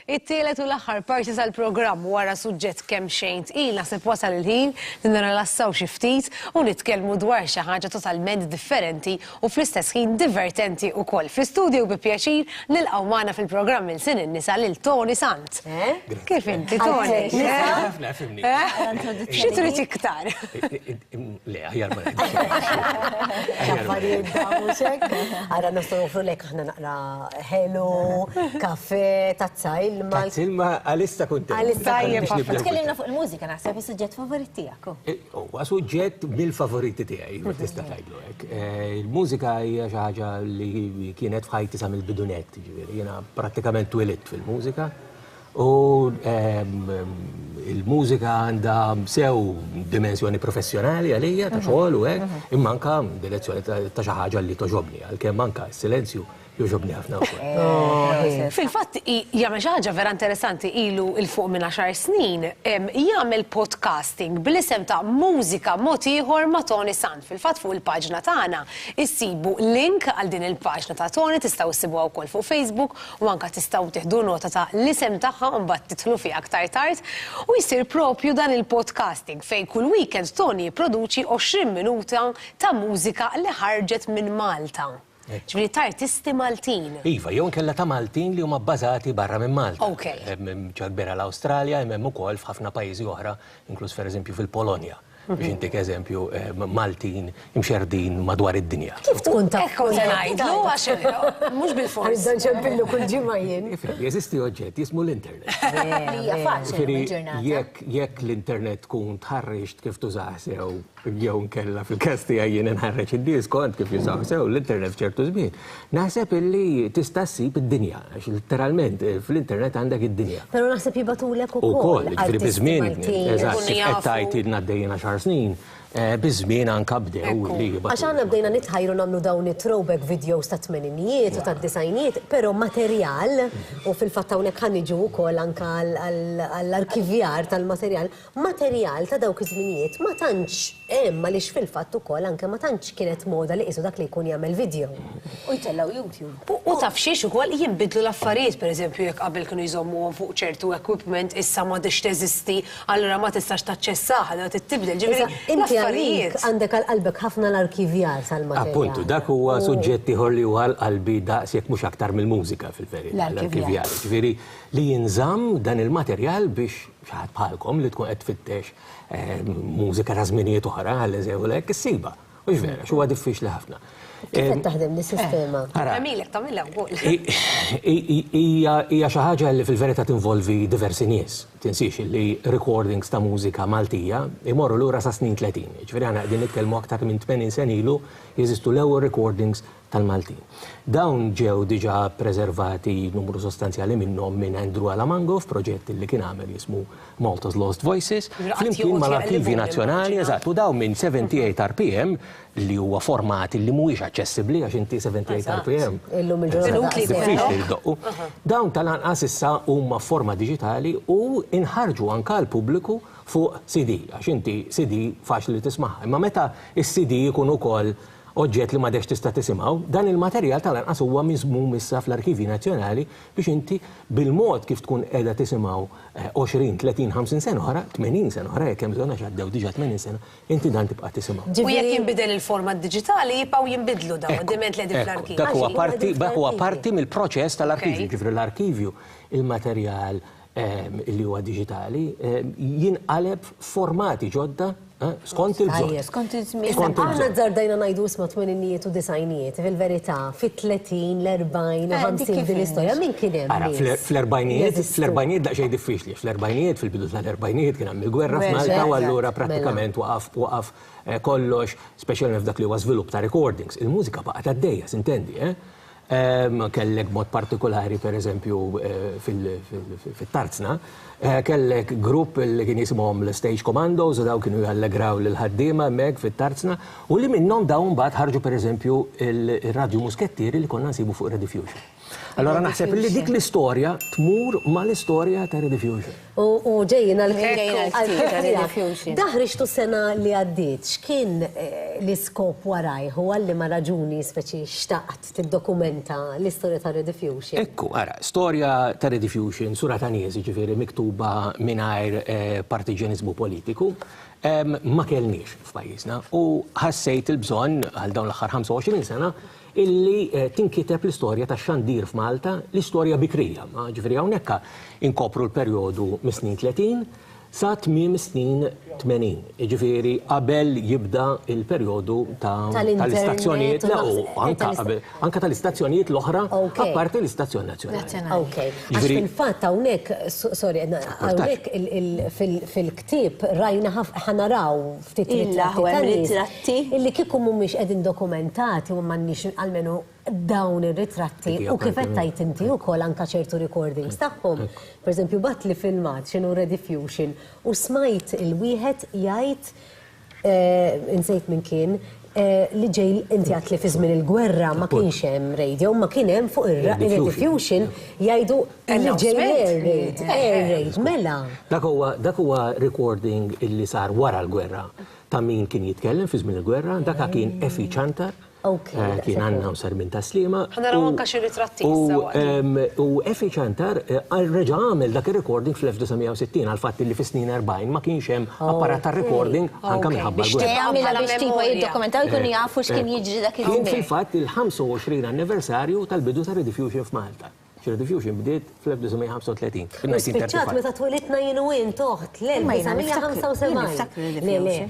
It-tielet u l-aħħar parti tal-programm wara suġġett kemm xejn tqil naħseb wasal il-ħin li nirrelassaw xi ftit u nitkellmu dwar xi ħaġa totalment differenti u fl-istess ħin divertenti wkoll. Fl-istudju bi pjaċir nilqgħu magħna fil-programm il-sin in-nisa lil Tony Sant. Kif inti Tony? Xi trid iktar? Le, aħjar ma Affarijiet damuxek. Għara nistgħu lek aħna naqra ħelu, kafe, tazza ilma. Ilma għalissa kuntent. Tkellimna fuq il-mużika naħseb is-suġġett favorit tiegħek. Huwa suġġett mill-favoriti tiegħi, tista' tgħidlu hekk. Il-mużika hija xi ħaġa li kienet f'ħajti sa mill-bidunet, ġifieri jiena prattikament twilidt fil-mużika. U il-mużika għandha sew dimensjoni professjonali għalija ta' xogħol u hekk, imma anke direzzjoni ta' xi ħaġa li toġobni, għalkemm anke s-silenzju joġobni ħafna wkoll. Fil-fatt jagħmel xi ħaġa vera interessanti ilu il fuq minn 10 snin jagħmel podcasting bl-isem ta' Mużika mod ieħor ma' Tony Sant. Fil-fatt fuq il-paġna tagħna issibu link għal din il-paġna ta' Tony tistgħu issibuha wkoll fuq Facebook u anke tistgħu tieħdu nota ta' l-isem tagħha u mbagħad tidħlu fiha aktar tard u jsir propju dan il-podcasting fejn kull weekend Tony jipproduċi 20 minuta ta' mużika li ħarġet minn Malta. Ġifieri ta' artisti Maltin. Iva, jew inkella ta' Maltin li huma bbażati barra minn Malta. ċarbera l-Awstralja, hemm ukoll f'ħafna pajjiżi oħra, inkluż pereżempju fil-Polonja. Biex intik eżempju Maltin imxerdin madwar id-dinja. Kif tkun ta' Ekku se ngħidlu għax mhux bil-fors. Dan ċempillu kull ġimgħa jien. Jeżisti oġġett jismu l-internet. Hija faċli Jekk l-internet tkun tħarreġ kif tużaħ sew, jew nkella fil-każ tiegħi jien inħarreġ id-disk kont kif jużaw sew l-internet f'ċertu żmien. Naħseb illi tista' ssib id-dinja, għax literalment fl-internet għandek id-dinja. Però naħseb jibatulek ukoll. ġifieri biżmien, eżatt, kif qed tgħid għaddejjin 10 snin. Biżmien anke bdew li għax għandna bdejna nitħajru nagħmlu dawn it-throwback videos ta' tmeninijiet u tad-disajnijiet, però materjal u fil-fatt hawnhekk ħaniġu wkoll anke għall-arkivjar tal-materjal, materjal ta' dawk iż-żminijiet ma tantx hemm għaliex fil-fatt ukoll anke ma tantx kienet moda li qisu dak li jkun jagħmel video. U jtellgħu YouTube. U taf xiex ukoll jinbidlu l-affarijiet, pereżempju jekk qabel kienu jżommuhom fuq ċertu equipment issa ma tix teżisti, allura ma tistax taċċessaha, da tibdel. Ġifieri għalik għandek għal-qalbek ħafna l-arkivjar tal-materjal. Appuntu, dak huwa suġġett ieħor li huwa għall-qalbi daqs jekk mhux aktar mill-mużika fil-verità. L-arkivjar. Ġifieri li jinżamm dan il-materjal biex xi ħadd bħalkom li tkun qed tfittex mużika ta' żminijiet oħra għall hekk issiba. Mhux vera, huwa diffiċli ħafna. Kif qed taħdem is-sistema? Għamilek tagħmilha wkoll. Hija xi ħaġa li fil-verità tinvolvi diversi nies. Tinsiex li recordings ta' mużika Maltija imorru lura sa snin 30. Ġifieri aħna qegħdin nitkellmu aktar minn 80 sen ilu jeżistu l-ewwel recordings tal-Maltin. Dawn ġew diġà preservati numru sostanzjali minnhom minn Andrew Alamango f'proġett li kien għamel jismu Malta's Lost Voices, flimkien mal-Arkivi Nazzjonali, eżatt, u dawn minn 78 RPM li huwa format li mhuwiex aċċessibbli għax inti 78 RPM. Illum il-ġurnata. Dawn tal-anqas issa huma forma diġitali u inħarġu anke l-pubbliku fuq CD, għax inti CD faċli tismaħ. Imma meta is-CD jkun ukoll oġġett li ma dex tista' tisimgħu, dan il-materjal tal-anqas huwa miżmum issa fl-Arkivi Nazzjonali biex inti bil-mod kif tkun qiegħda tisimgħu 20, 30, 50 sena oħra, 80 sena oħra jekk hemm bżonn għax għaddew diġà 80 sena, inti dan tibqa' tisimgħu. U jekk jinbidel il-format diġitali jibqgħu jinbidlu dawn id-diment li fl-arkivju. Dak huwa parti mill-proċess tal-arkivju, ġifri l-arkivju il-materjal li huwa diġitali jinqaleb formati ġodda skont il-bżonn. Skont il-żmien. Aħna żardajna ngħidu isma' tmeninijiet u disajnijiet, fil-verità fit-30, l-40 u 50 din l-istorja min kien hemm. Fl-40 daqsxejn diffiċli, fl-40 fil-bidu tal-40 kien hemm il-gwerra f'Malta u allura prattikament waqaf kollox, speċjalment f'dak li huwa żvilupp ta' recordings. Il-mużika baqgħet għaddejja, s'intendi, kellek mod partikolari pereżempju fit-Tarzna, kellek grupp li kien jisimhom l-Stage Commandos u daw kienu jallegraw lil ħaddiema hemmhekk fit-Tarzna u li minnhom dawn mbagħad ħarġu pereżempju il-Radju Muskettieri li konna nsibu fuq Rediffusion. Allora naħseb li dik l-istorja tmur mal-istorja ta' Rediffusion. U ġejjin għal-Rediffusion. Daħriġtu sena li għaddiet, x'kien l-iskop warajh u għalli ma raġuni speċi xtaqt tiddokumenta tippreżenta l-istorja ta' Rediffusion? Ekku, ara, storja ta' Rediffusion, sura ta' nies, ġifieri miktuba mingħajr partiġanizmu politiku, ma kellniex f'pajjiżna u ħassejt il-bżonn għal dawn l-aħħar 25 sena illi tinkiteb l-istorja ta' xandir f'Malta, l-istorja bikrija. Ġifieri hawnhekk inkopru l-perjodu mis-snin 30 sa tmiem snin 80. Ġifieri qabel jibda il-perjodu tal-istazzjonijiet anke tal-istazzjonijiet l-oħra apparti l-istazzjon nazzjonali. Okay. Għax fil-fatt hawnhekk, sorry, hawnhekk fil-ktieb rajna ħanaraw ftit ritratti illi kieku mhumiex qegħdin dokumentati u m'għandniex almenu dawn ir-ritratti u kif qed tajt inti wkoll anke ċertu recordings tagħhom. Pereżempju bat li filmat x'inhu Rediffusion u smajt il-wieħed jgħid insejt minn kien li ġej inti għat li fi żmien il-gwerra ma kienx hemm radio, ma kien hemm fuq ir-Rediffusion jgħidu li ġej air raid, mela. Dak huwa recording illi sar wara l-gwerra ta' min kien jitkellem fi żmien il-gwerra, dak kien Effi Ċantar. Kien għanna usar minn taslima. Ħanaraw anke xi ritratti u Effi Ċantar reġa' għamel dak ir-recording fl-1960 għal fatt li fis-snin 40 ma kienx hemm apparat tar-recording anke minħabba l-gwerra. Jagħmilha biex tipo jiddokumentaw jkunu jafu x'kien jiġri dak il-żmien. Kien fil-fatt il-25 anniversarju tal-bidu ta' Rediffusion f'Malta. Rediffusion bdiet fl-1935. Spiċċat meta twilidna jien u jien toħt l-1975.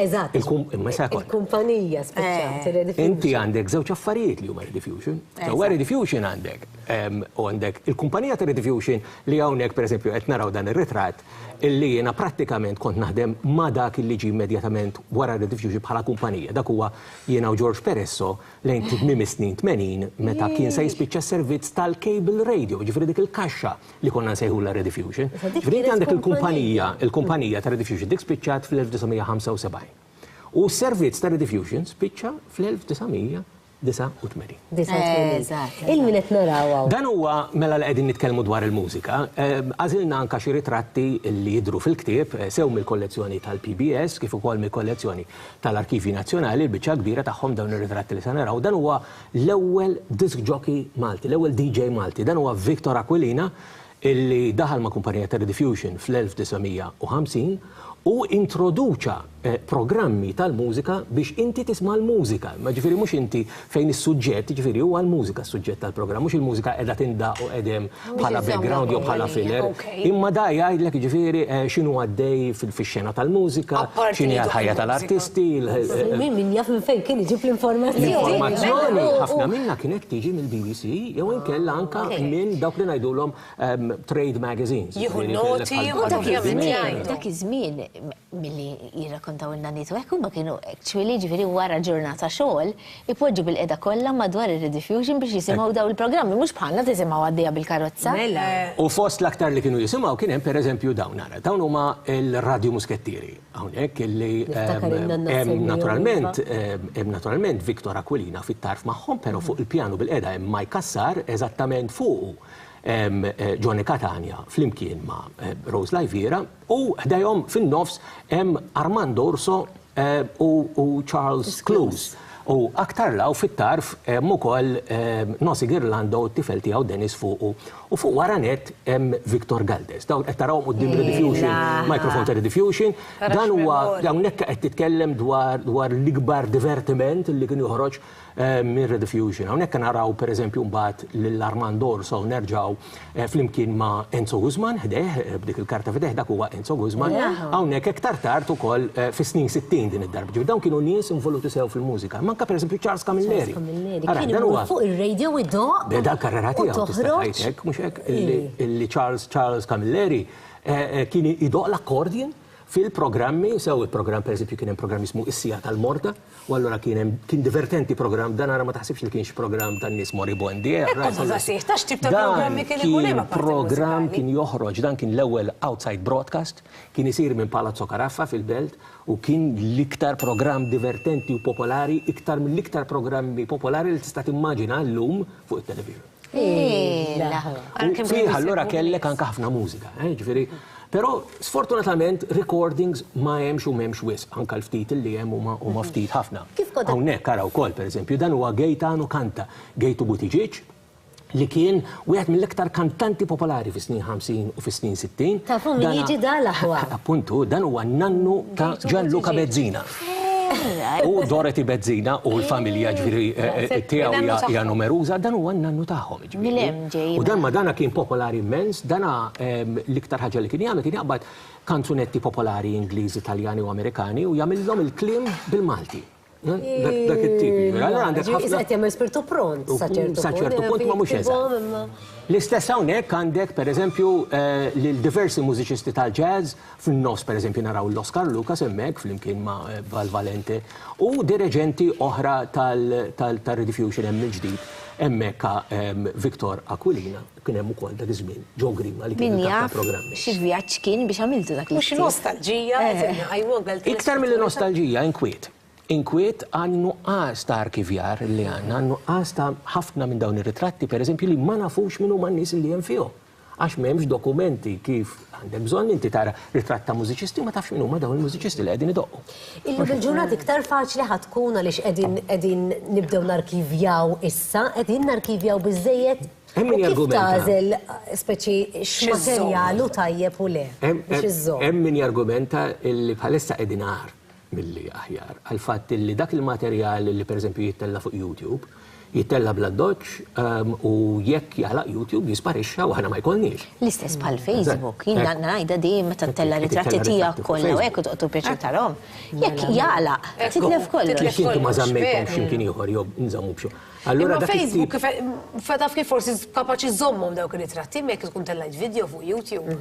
Eżatt. Il-kumpanija spiċċat Rediffusion. Inti għandek żewġ affarijiet li huma Rediffusion. Sewwa Rediffusion għandek u għandek il-kumpanija ta' Rediffusion li hawnhekk pereżempju qed naraw dan ir-ritratt illi jiena prattikament kont naħdem ma' dak illi ġie immedjatament wara Rediffusion bħala kumpanija. Dak huwa jiena u George Peresso lejn tmiem is-snin 80 meta kien se jispiċċa s-servizz tal-cable radio, ġifieri dik il-kaxxa li konna nsejħulha Rediffusion. Ġifieri għandek il-kumpanija ta' Rediffusion dik spiċċat fl-1975. U s-servizz ta' Rediffusion spiċċa fl-1989. Il-min qed naraw. Dan huwa mela li qegħdin nitkellmu dwar il-mużika. Għażilna anke xi ritratti li jidhru fil-ktieb sew mill-kollezzjoni tal-PBS kif ukoll mill-kollezzjoni tal-Arkivi Nazzjonali, l-biċċa kbira tagħhom dawn ir-ritratti li se naraw. Dan huwa l-ewwel disc jockey Malti, l-ewwel DJ Malti. Dan huwa Victor Aquilina illi daħal ma' kumpanija ta' Rediffusion fl-1950 u introduċa programmi tal-mużika biex inti tisma' l-mużika. Ma ġifieri mhux inti fejn is-suġġett, ġifieri huwa l-mużika s-suġġett tal-programm, mhux il-mużika qiegħda tindaq u qegħdem bħala background jew bħala filler. Imma da jgħidlek ġifieri x'inhu għaddej fix-xena tal-mużika, x'inhi l-ħajja tal-artisti. Min jaf minn fejn kien iġib l-informazzjoni. L-informazzjoni ħafna minnha kienet tiġi mill-BBC jew inkella anke minn dawk li ngħidulhom trade magazines. Jieħu noti dak iż-żmien milli jirrakkontaw il-nanitu hekk huma kienu actually ġifieri wara ġurnata xogħol ipoġġu bil-qiegħda kollha madwar ir-Rediffusion biex jisimgħu daw il-programmi mhux bħalna tisimgħu għaddejja bil-karozza. U fost l-aktar li kienu jisimgħu kien hemm pereżempju dawn ara. Dawn huma l-radju muskettieri hawnhekk illi hemm naturalment Victor Aquilina fit-tarf magħhom, però fuq il-pjanu bil-qiegħda hemm Mike Kassar eżattament fuq Johnny Catania flimkien ma' Rose Lajviera u ħdejhom fin-nofs hemm Armando Urso u Charles Clues. U aktar law fit-tarf hemm ukoll Nossi Girlando u t-tifel tiegħu Dennis fuq u fuq wara net hemm Victor Galdes. Dawn qed tarawhom quddiem Rediffusion, mikrofon ta' Rediffusion. Dan huwa hawnhekk qed titkellem dwar l-ikbar divertiment li kien joħroġ minn Rediffusion. Hawnhekk naraw pereżempju mbagħad lil Armando Urso nerġgħu flimkien ma' Enzo Guzman ħdeh b'dik il-karta f'ideh dak huwa Enzo Guzman. Hawnhekk iktar tard ukoll fis-snin 60 din id-darba. Dawn kienu nies involuti sew fil-mużika. Manka pereżempju Charles Camilleri. Kien fuq ir-radio id-doq. Beda l-karriera tiegħu tista' tgħidlek mhux hekk illi Charles Camilleri kien idoq l-accordion fil-programmi, sew il-programm pereżempju kien hemm programm ismu Is-Sija tal-Morta, u allura kien divertenti programm, dan ara ma taħsibx li kienx programm tan-nies moribondi. Dan programm kien joħroġ, dan kien l-ewwel outside broadcast, kien isir minn Palazzo Caraffa fil-Belt u kien l-iktar programm divertenti u popolari, iktar mill-iktar programmi popolari li tista' timmaġina llum fuq it-televiżjon. Fih allura kellek anke ħafna mużika, ġifieri Però sfortunatament recordings ma hemmx u m'hemmx wisq, anke l-ftit li hemm huma ftit ħafna. Kif kont- Hawnhekk ara wkoll pereżempju dan huwa Gaetano Kanta, Gejtu Buttigieg, li kien wieħed mill-iktar kantanti popolari fis-snin 50 u fis-snin 60. Tafu min jiġi dal-aħwa. Appuntu, dan huwa nannu ta' Gianluca Bezzina. U Dorothy Bezzina u l-familja ġviri tiegħu hija numeruża, dan huwa n-nannu tagħhom. Mill-hemm ġejjin. U dan ma dana kien popolari immens, dana l-iktar ħaġa li kien jaqbad kanzunetti popolari Ingliżi, Italjani u Amerikani u jagħmilhom il-kliem bil-Malti. Dak it-tip. Allora għandek ħafna. Qed jagħmel spiritu pront sa ċertu punt ma mhux eżatt. L-istess hawnhekk għandek pereżempju lil diversi mużiċisti tal-jazz fin-nofs pereżempju naraw l-Oscar Lucas hemmhekk flimkien ma' Val Valente u direġenti oħra tal-Rediffusion hemm il-ġdid hemmhekk Victor Aquilina kien hemm ukoll dak iż-żmien Joe Grima li kien Min ta' jaf programmi. xi vjaġġ kien biex għamiltu dak Mux nostalġija, Iktar mill-nostalġija inkwiet. Inkwiet għannu nuqqas ta' arkivjar li għanna nuqqas ta' ħafna minn dawn ir-ritratti, per eżempju, li ma nafux minnu man nies li hemm fihom. Għax m'hemmx dokumenti kif għandek bżonn inti tara ritratt ta' mużiċisti ma tafx minnu ma dawn il-mużiċisti li qegħdin idoqqu. Illi bil-ġurnat iktar faċli ħatkun għaliex qegħdin nibdew narkivjaw issa, qegħdin narkivjaw biżejjed. Hemm min Kif jargumenta. tażel speċi x'materjalu tajjeb u le? Hemm min jargumenta li bħalissa qegħdin għar milli aħjar. Għal-fatt li dak il-materjal li per eżempju jittella fuq YouTube, jittella bla doċ u jekk jaħlaq YouTube jisparixxa u ħana ma jkollniex. L-istess bħal Facebook, jina ngħidha di meta tella ritratti tiegħek kollha u hekk toqgħod pjaċir tarhom. Jekk jagħlaq, titlef kollox. Kif inti ma żammejthom x'imkien ieħor jew nżammu b'xi. Allura Imma dak Facebook fetaf kif forsi kapaċi żommhom dawk ir-ritratti mek tkun tellajt video fuq YouTube.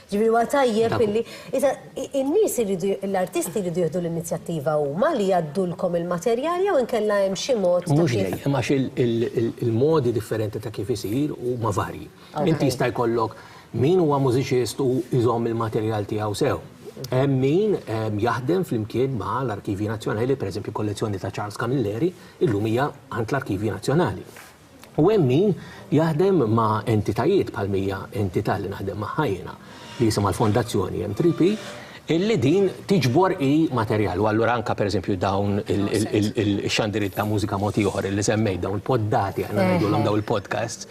Ġifieri huwa tajjeb illi in-nies l-artisti jridu jieħdu l-inizjattiva huma li jgħaddulkom il-materjal jew inkella hemm xi mod ta' Mhux dejjem għax il-modi differenti ta' kif isir huma varji. Inti jista' jkollok min huwa mużiċist u jżomm il-materjal tiegħu sew. Hemm min jaħdem flimkien ma' l-Arkivji Nazzjonali, pereżempju kollezzjoni ta' Charles Camilleri, illum hija għand l-Arkivji Nazzjonali. U hemm min jaħdem ma' entitajiet bħal-mija entità li naħdem magħha jiena li jisimha l-Fondazzjoni M3P illi din tiġbor materjal. U allura anka pereżempju dawn il-xandirit ta' mużika mod ieħor li semmej dawn il-poddati aħna ngħidulhom dawn il-podcasts.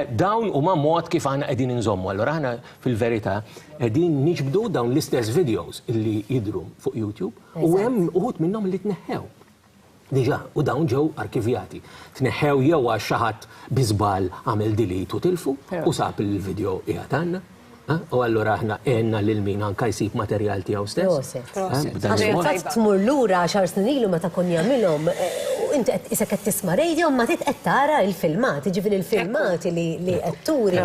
Dawn huma mod kif aħna qegħdin inżommu. Allura aħna fil-verità qegħdin niġbdu dawn l-istess videos illi jidhru fuq YouTube u hemm uħud minnhom li tneħħew. Diġà, u dawn ġew arkivjati. Tneħħew jew għax xi ħadd biżbal għamel delete u tilfu u sab il-video qiegħed għandna. U allura aħna għenna lil min anka jsib materjal tiegħu stess. Għax tmur lura 10 snin ilu meta kon jagħmilhom inti issa qed tisma' radio ma qed tara l-filmati, ġifieri l-filmati li qed turi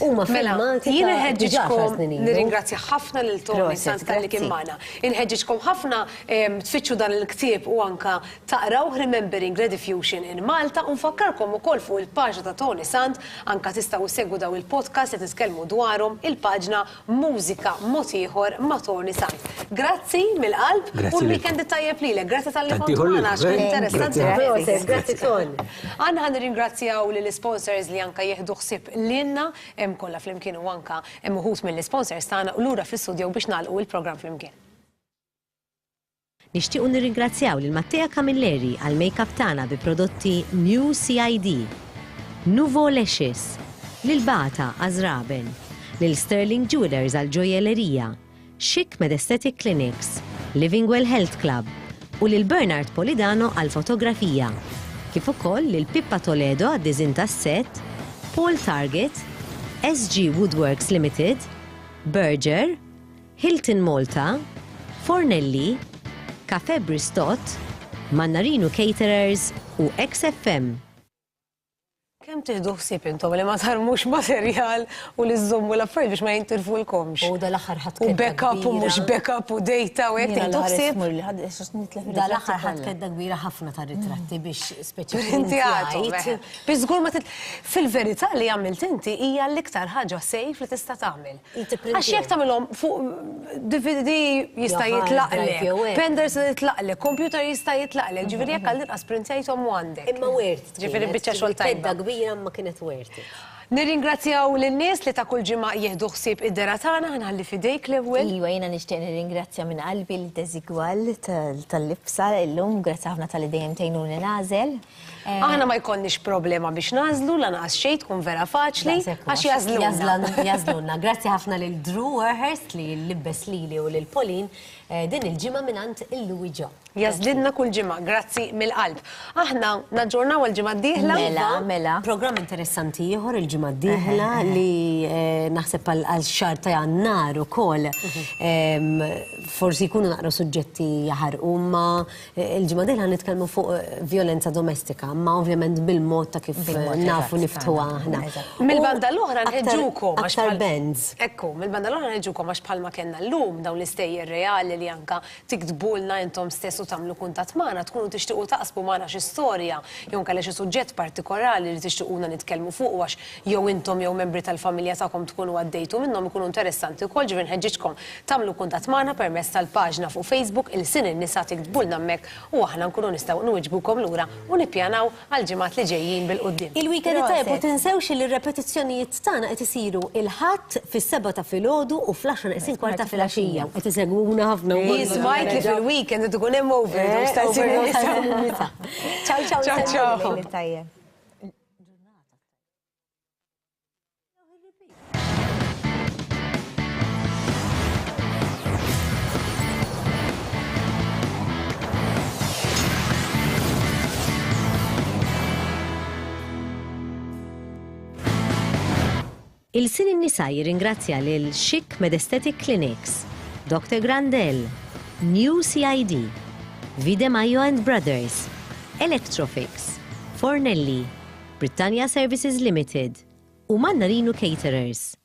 huma filmati Jien inħeġġiġkom nirringrazzja ħafna lil Tony Sant tal-li kien magħna. Inħeġġiġkom ħafna tfittxu dan il-ktieb u anka taqraw Remembering Rediffusion in Malta u nfakkarkom ukoll fuq il-paġna ta' Tony Sant anka tistgħu issegwu daw il-podcast qed nitkellmu dwarhom il-paġna Mużika mod ieħor ma' Tony Sant. Grazzi mill-qalb u l-weekend tajjeb lilek. Grazzi tal-li kont magħna għax kien interessanti. Grazzi Tony. Għanna ħan ringrazzjaw l-sponsors li anka jieħdu ħsieb l-inna, hemm kollha flimkien u anka hemm uħut mill-sponsors tagħna u lura fl-istudju biex nagħlqu il-programm flimkien. Nixtiequ nirringrazzjaw lil Mattea Camilleri għal make-up tagħna bi prodotti New CID, Nuvo Lashes, lil Bata Azraben, lil Sterling Jewelers għal ġojellerija, Chic Med Aesthetic Clinics, Living Well Health Club u lil Bernard Polidano għal fotografija, kif ukoll lil Pippa Toledo għad-diżin tas-set, Paul Target, SG Woodworks Limited, Berger, Hilton Malta, Fornelli, Cafe Bristot, Mannarino Caterers u XFM. Kemm tieħdu ħsieb intom li ma tarmux materjal u li żommu l-affarijiet biex ma jintilfulkomx. U dal-aħħar ħadd U backup u mhux backup u data u hekk tieħdu ħsieb. Dal-aħħar ħadd kedda kbira ħafna ta' ritratti biex Inti għadhom. Biex żgur ma fil-verità li għamilt inti hija l-iktar ħaġa sejf li tista' tagħmel. Għax jekk tagħmilhom fuq DVD jista' jitlaqlek, pendrive se jitlaqlek, computer jista' jitlaqlek, ġifieri jekk għal inqas printajthom u għandek. Imma wirt. Ġifieri biċċa xogħol tajba. Kedda kbira ma kienet werti. Nirringrazzjaw lin-nies li ta' kull ġimgħa jieħdu ħsieb id-dera tagħna, ħanħalli fidejk l-ewwel. Iwa, jiena nixtieq nirringrazzja minn qalbi l-Deżigwal tal-libsa illum, grazzi ħafna tal-li dejjem tgħinuni nażel. Aħna ma jkollniex problema biex nażlu, lanqas xejn tkun vera faċli għax jażluna. Jażluna. Grazzi ħafna lil Drew Warhurst li libbes lili u lil Pauline din il-ġimgħa mingħand il-Louis John. Jażlilna kull ġimgħa, grazzi mill-qalb. Aħna naġġornaw il-ġimgħa d-dieħla. Mela. Programm interessanti ieħor il-ġimgħa d-dieħla li naħseb għal xahar ta' Jannar ukoll. Forsi jkunu naqra suġġetti jaħarqu, ma il-ġimgħa d-dieħla nitkellmu fuq violenza domestika, ma ovvjament bil-mod ta' kif nafu niftħuha aħna. Mill-banda l-oħra nħeġġukom għax aktar bands. Ekku, mill-banda l-oħra nħeġġukom għax bħalma kellna llum dawn l-istejjer reali li anka tiktbulna intom stess u tagħmlu kuntatt magħna, tkunu tixtiequ taqsmu magħna xi storja jew kellha xi suġġett partikolari li tixtiequna nitkellmu fuq għax jew intom jew membri tal-familja tagħkom tkunu għaddejtu minnhom ikunu interessanti wkoll ġifier nħeġġiġkom tagħmlu kuntatt magħna permezz tal-paġna fuq Facebook il-Sin in-nisa tiktbulna hemmhekk u aħna nkunu nistgħu nwiġbukom lura u nippjanaw għal ġimgħat li ġejjin bil-qudiem. Il-weekend tajb u tinsewx li r-repetizzjonijiet tagħna qed isiru il-ħadd fis-7 ta' filgħodu u fl-10 qegħdin kwarta filgħaxija. Qed isegwuna ħafna. Jismajt li fil-weekend tkun hemm overdose ta' Ciao, ciao, Ciao, ciao. Tajjeb. Il-Sin in-nisa jirringrazzja lil Chic Medesthetic Clinics, Dr. Grandel, New CID, Videmayo and Brothers, Electrofix, Fornelli, Britannia Services Limited u Mannarino Caterers.